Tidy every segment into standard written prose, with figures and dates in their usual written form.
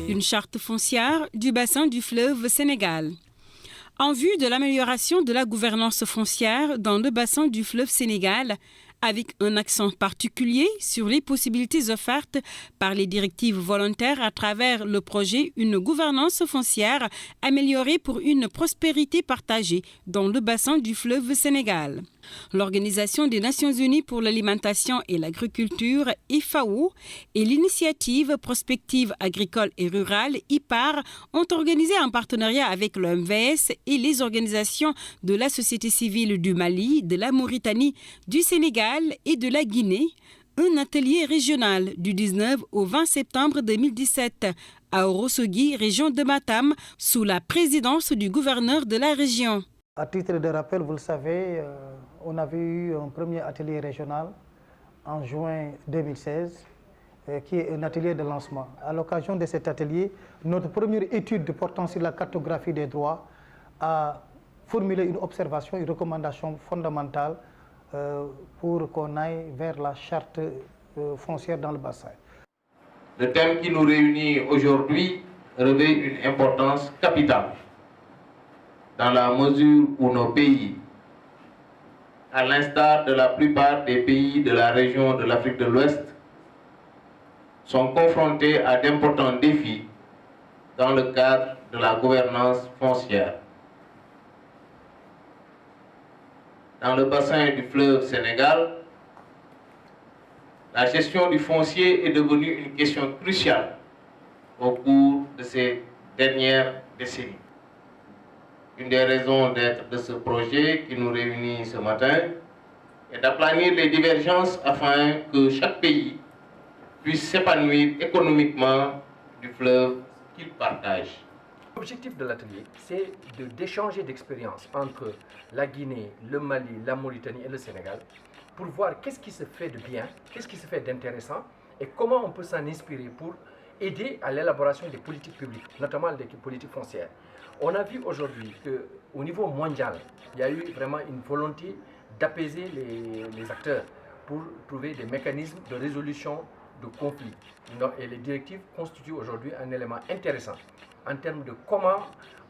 Une charte foncière du bassin du fleuve Sénégal. En vue de l'amélioration de la gouvernance foncière dans le bassin du fleuve Sénégal, avec un accent particulier sur les possibilités offertes par les directives volontaires à travers le projet Une gouvernance foncière améliorée pour une prospérité partagée dans le bassin du fleuve Sénégal. L'Organisation des Nations Unies pour l'alimentation et l'agriculture, FAO, et l'initiative prospective agricole et rurale, IPAR, ont organisé en partenariat avec l'OMVS et les organisations de la société civile du Mali, de la Mauritanie, du Sénégal et de la Guinée, un atelier régional du 19 au 20 septembre 2017 à Ourossogui, région de Matam, sous la présidence du gouverneur de la région. À titre de rappel, vous le savez, on avait eu un premier atelier régional en juin 2016, qui est un atelier de lancement. À l'occasion de cet atelier, notre première étude portant sur la cartographie des droits a formulé une observation, une recommandation fondamentale pour qu'on aille vers la charte foncière dans le bassin. Le thème qui nous réunit aujourd'hui revêt une importance capitale, dans la mesure où nos pays, à l'instar de la plupart des pays de la région de l'Afrique de l'Ouest, sont confrontés à d'importants défis dans le cadre de la gouvernance foncière. Dans le bassin du fleuve Sénégal, la gestion du foncier est devenue une question cruciale au cours de ces dernières décennies. Une des raisons d'être de ce projet qui nous réunit ce matin est d'aplanir les divergences afin que chaque pays puisse s'épanouir économiquement du fleuve qu'il partage. L'objectif de l'atelier, c'est d'échanger d'expériences entre la Guinée, le Mali, la Mauritanie et le Sénégal pour voir qu'est-ce qui se fait de bien, qu'est-ce qui se fait d'intéressant et comment on peut s'en inspirer pour aider à l'élaboration des politiques publiques, notamment des politiques foncières. On a vu aujourd'hui qu'au niveau mondial, il y a eu vraiment une volonté d'apaiser les acteurs pour trouver des mécanismes de résolution de conflits. Et les directives constituent aujourd'hui un élément intéressant en termes de comment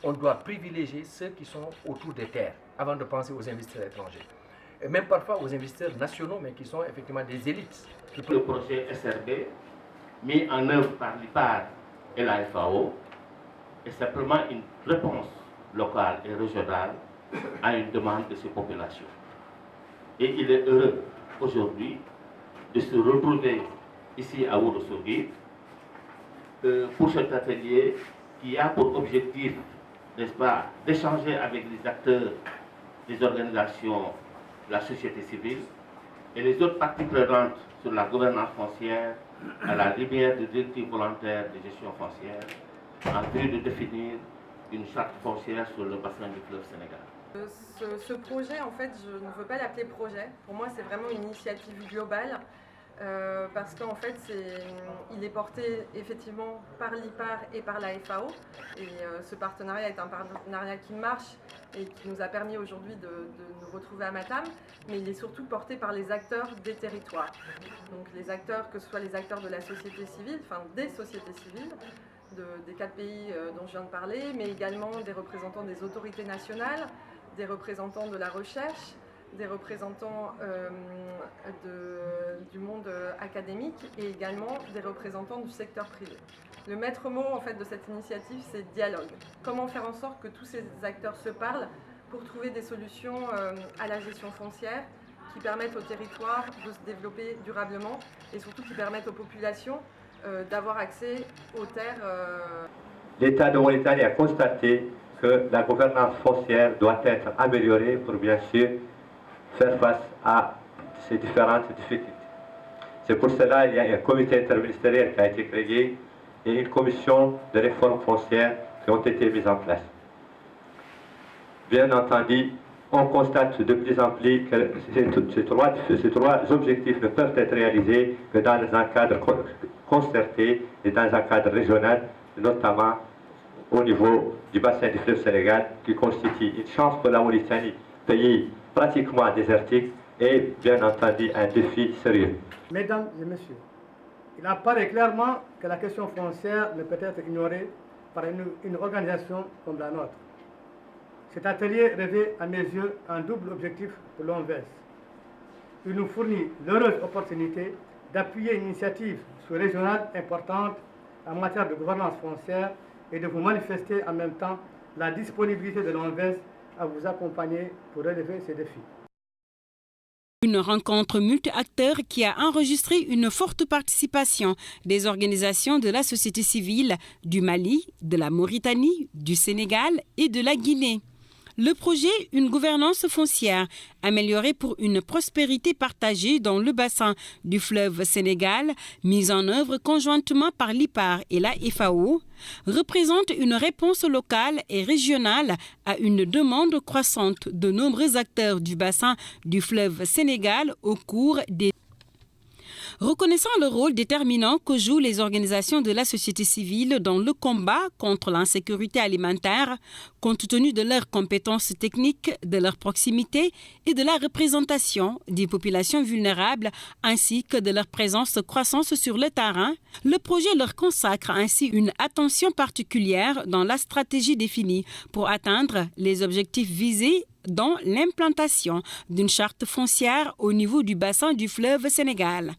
on doit privilégier ceux qui sont autour des terres avant de penser aux investisseurs étrangers. Et même parfois aux investisseurs nationaux, mais qui sont effectivement des élites. Le projet SRB, mis en œuvre par l'IPAR et la FAO, est simplement une réponse locale et régionale à une demande de ces populations. Et il est heureux aujourd'hui de se retrouver ici à Ourossogui pour cet atelier qui a pour objectif, n'est-ce pas, d'échanger avec les acteurs des organisations de la société civile et les autres parties prenantes sur la gouvernance foncière à la lumière des directives volontaires de gestion foncière en vue de définir une charte foncière sur le bassin du fleuve Sénégal. Ce projet, en fait, je ne veux pas l'appeler projet. Pour moi, c'est vraiment une initiative globale parce qu'en fait, il est porté effectivement par l'IPAR et par la FAO. Et ce partenariat est un partenariat qui marche et qui nous a permis aujourd'hui de nous retrouver à Matam. Mais il est surtout porté par les acteurs des territoires. Donc les acteurs, que ce soit les acteurs de la société civile, enfin des sociétés civiles, des 4 pays dont je viens de parler, mais également des représentants des autorités nationales, des représentants de la recherche, des représentants du monde académique et également des représentants du secteur privé. Le maître mot en fait, de cette initiative, c'est dialogue. Comment faire en sorte que tous ces acteurs se parlent pour trouver des solutions à la gestion foncière qui permettent aux territoires de se développer durablement et surtout qui permettent aux populations d'avoir accès aux terres. L'État de Mauritanie a constaté que la gouvernance foncière doit être améliorée pour bien sûr faire face à ces différentes difficultés. C'est pour cela qu'il y a un comité interministériel qui a été créé et une commission de réforme foncière qui ont été mises en place. Bien entendu, on constate de plus en plus que ces trois objectifs ne peuvent être réalisés que dans un cadre concerté et dans un cadre régional, notamment au niveau du bassin du fleuve Sénégal, qui constitue une chance pour la Mauritanie, pays pratiquement désertique, et bien entendu un défi sérieux. Mesdames et messieurs, Il apparaît clairement que la question foncière ne peut être ignorée par une organisation comme la nôtre. Cet atelier revêt à mes yeux un double objectif pour l'OMVS. Il nous fournit l'heureuse opportunité d'appuyer une initiative sous-régionale importante en matière de gouvernance foncière et de vous manifester en même temps la disponibilité de l'OMVS à vous accompagner pour relever ces défis. Une rencontre multi-acteurs qui a enregistré une forte participation des organisations de la société civile du Mali, de la Mauritanie, du Sénégal et de la Guinée. Le projet Une gouvernance foncière améliorée pour une prospérité partagée dans le bassin du fleuve Sénégal, mis en œuvre conjointement par l'IPAR et la FAO, représente une réponse locale et régionale à une demande croissante de nombreux acteurs du bassin du fleuve Sénégal au cours des Reconnaissant le rôle déterminant que jouent les organisations de la société civile dans le combat contre l'insécurité alimentaire, compte tenu de leurs compétences techniques, de leur proximité et de la représentation des populations vulnérables, ainsi que de leur présence croissante sur le terrain, le projet leur consacre ainsi une attention particulière dans la stratégie définie pour atteindre les objectifs visés dans l'implantation d'une charte foncière au niveau du bassin du fleuve Sénégal.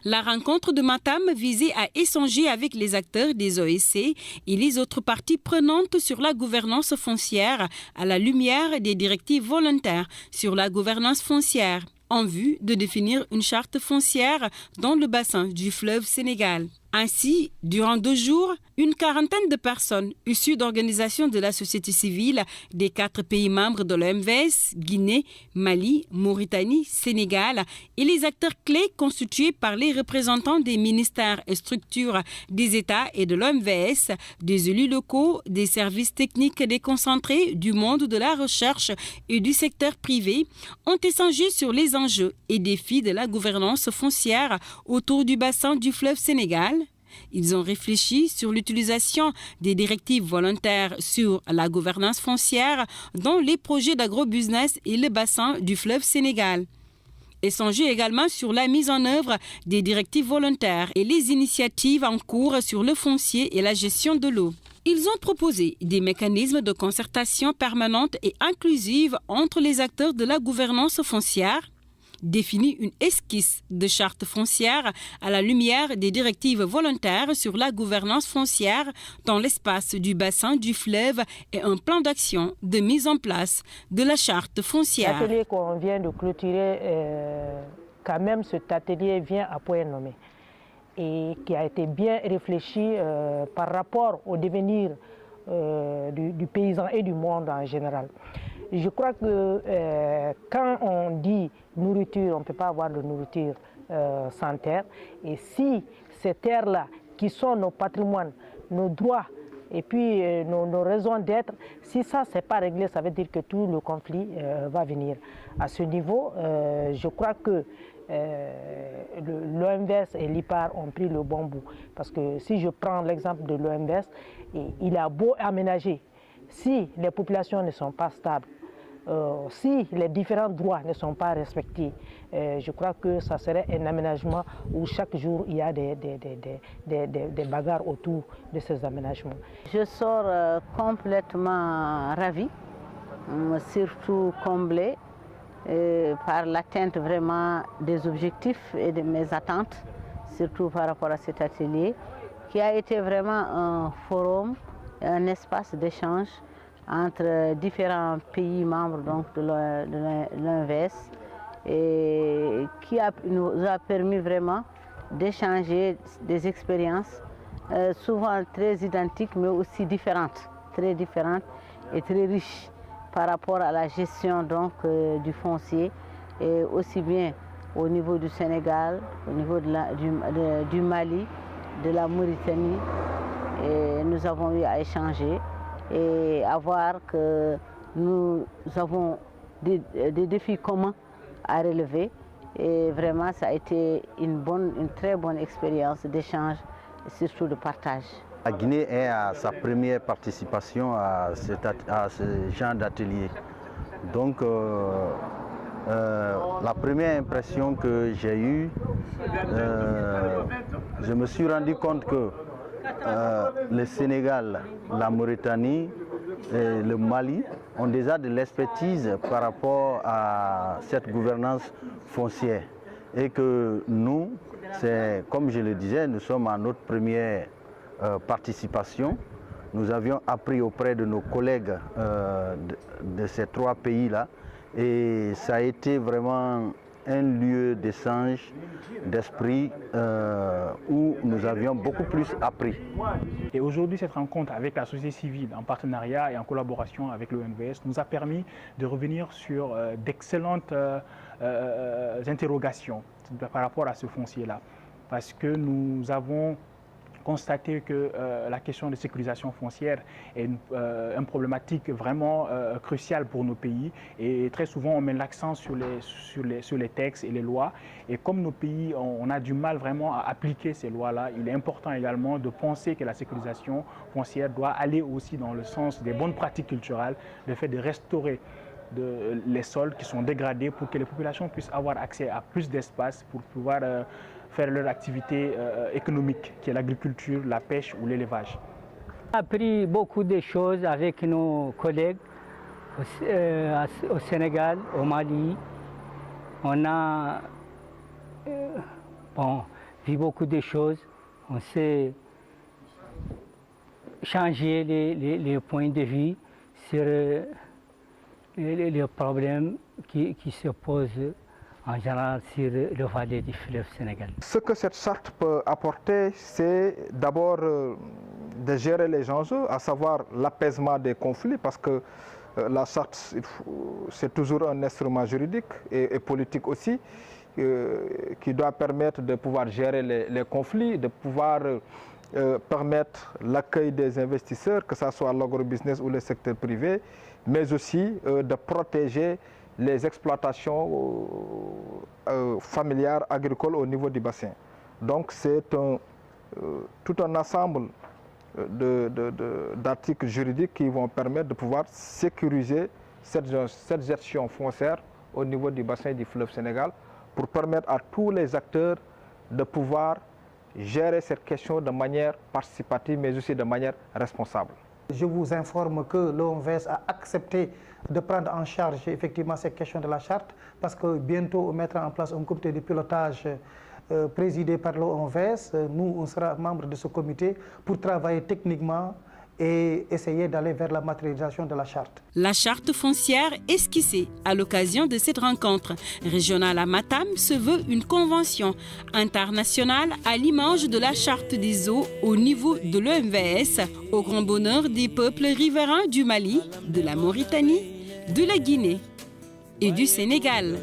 La rencontre de Matam visait à échanger avec les acteurs des OSC et les autres parties prenantes sur la gouvernance foncière à la lumière des directives volontaires sur la gouvernance foncière, en vue de définir une charte foncière dans le bassin du fleuve Sénégal. Ainsi, durant 2 jours, une quarantaine de personnes issues d'organisations de la société civile des 4 pays membres de l'OMVS, Guinée, Mali, Mauritanie, Sénégal, et les acteurs clés constitués par les représentants des ministères et structures des États et de l'OMVS, des élus locaux, des services techniques déconcentrés, du monde de la recherche et du secteur privé, ont échangé sur les enjeux et défis de la gouvernance foncière autour du bassin du fleuve Sénégal. Ils ont réfléchi sur l'utilisation des directives volontaires sur la gouvernance foncière dans les projets d'agrobusiness et le bassin du fleuve Sénégal. Échangé également sur la mise en œuvre des directives volontaires et les initiatives en cours sur le foncier et la gestion de l'eau. Ils ont proposé des mécanismes de concertation permanente et inclusive entre les acteurs de la gouvernance foncière, défini une esquisse de charte foncière à la lumière des directives volontaires sur la gouvernance foncière dans l'espace du bassin du fleuve et un plan d'action de mise en place de la charte foncière. L'atelier qu'on vient de clôturer, quand même cet atelier vient à point nommé et qui a été bien réfléchi par rapport au devenir du paysan et du monde en général. Je crois que quand on dit nourriture, on ne peut pas avoir de nourriture sans terre. Et si ces terres-là, qui sont nos patrimoines, nos droits et puis nos raisons d'être, si ça, ce n'est pas réglé, ça veut dire que tout le conflit va venir. À ce niveau, je crois que l'OMVS et l'IPAR ont pris le bon bout. Parce que si je prends l'exemple de l'OMVS, il a beau aménager, si les populations ne sont pas stables, si les différents droits ne sont pas respectés, je crois que ça serait un aménagement où chaque jour il y a des bagarres autour de ces aménagements. Je sors complètement ravie, surtout comblée par l'atteinte vraiment des objectifs et de mes attentes, surtout par rapport à cet atelier, qui a été vraiment un forum, un espace d'échange entre différents pays membres donc, de l'OMVS et qui nous a permis vraiment d'échanger des expériences souvent très identiques mais aussi différentes, très différentes et très riches par rapport à la gestion donc, du foncier, et aussi bien au niveau du Sénégal, au niveau du Mali, de la Mauritanie. Et nous avons eu à échanger et à voir que nous avons des défis communs à relever. Et vraiment, ça a été une très bonne expérience d'échange et surtout de partage. La Guinée est à sa première participation à ce genre d'atelier. Donc, la première impression que j'ai eue, je me suis rendu compte que le Sénégal, la Mauritanie et le Mali ont déjà de l'expertise par rapport à cette gouvernance foncière. Et que nous, comme je le disais, nous sommes à notre première participation. Nous avions appris auprès de nos collègues de ces 3 pays-là et ça a été vraiment un lieu d'échange, d'esprit où nous avions beaucoup plus appris. Et aujourd'hui, cette rencontre avec la société civile en partenariat et en collaboration avec l'OMVS nous a permis de revenir sur d'excellentes interrogations par rapport à ce foncier-là. Parce que nous avons constaté que la question de sécurisation foncière est une problématique vraiment cruciale pour nos pays et très souvent on met l'accent sur les textes et les lois et comme nos pays on a du mal vraiment à appliquer ces lois-là, il est important également de penser que la sécurisation foncière doit aller aussi dans le sens des bonnes pratiques culturelles, le fait de restaurer les sols qui sont dégradés pour que les populations puissent avoir accès à plus d'espace pour pouvoir faire leur activité économique, qui est l'agriculture, la pêche ou l'élevage. On a appris beaucoup de choses avec nos collègues au Sénégal, au Mali. On a vu beaucoup de choses. On s'est changé les points de vue sur les problèmes qui se posent en général sur le vallée du fleuve Sénégal. Ce que cette charte peut apporter, c'est d'abord de gérer les enjeux, à savoir l'apaisement des conflits, parce que la charte, c'est toujours un instrument juridique et politique aussi, qui doit permettre de pouvoir gérer les conflits, de pouvoir permettre l'accueil des investisseurs, que ce soit l'agrobusiness ou le secteur privé, mais aussi de protéger les exploitations familiales agricoles au niveau du bassin. Donc c'est tout un ensemble d'articles juridiques qui vont permettre de pouvoir sécuriser cette gestion foncière au niveau du bassin du fleuve Sénégal pour permettre à tous les acteurs de pouvoir gérer cette question de manière participative mais aussi de manière responsable. Je vous informe que l'OMVS a accepté de prendre en charge effectivement cette question de la charte parce que bientôt on mettra en place un comité de pilotage présidé par l'OMVS. Nous, on sera membre de ce comité pour travailler techniquement et essayer d'aller vers la matérialisation de la charte. La charte foncière esquissée à l'occasion de cette rencontre régionale à Matam se veut une convention internationale à l'image de la charte des eaux au niveau de l'OMVS, au grand bonheur des peuples riverains du Mali, de la Mauritanie, de la Guinée et du Sénégal.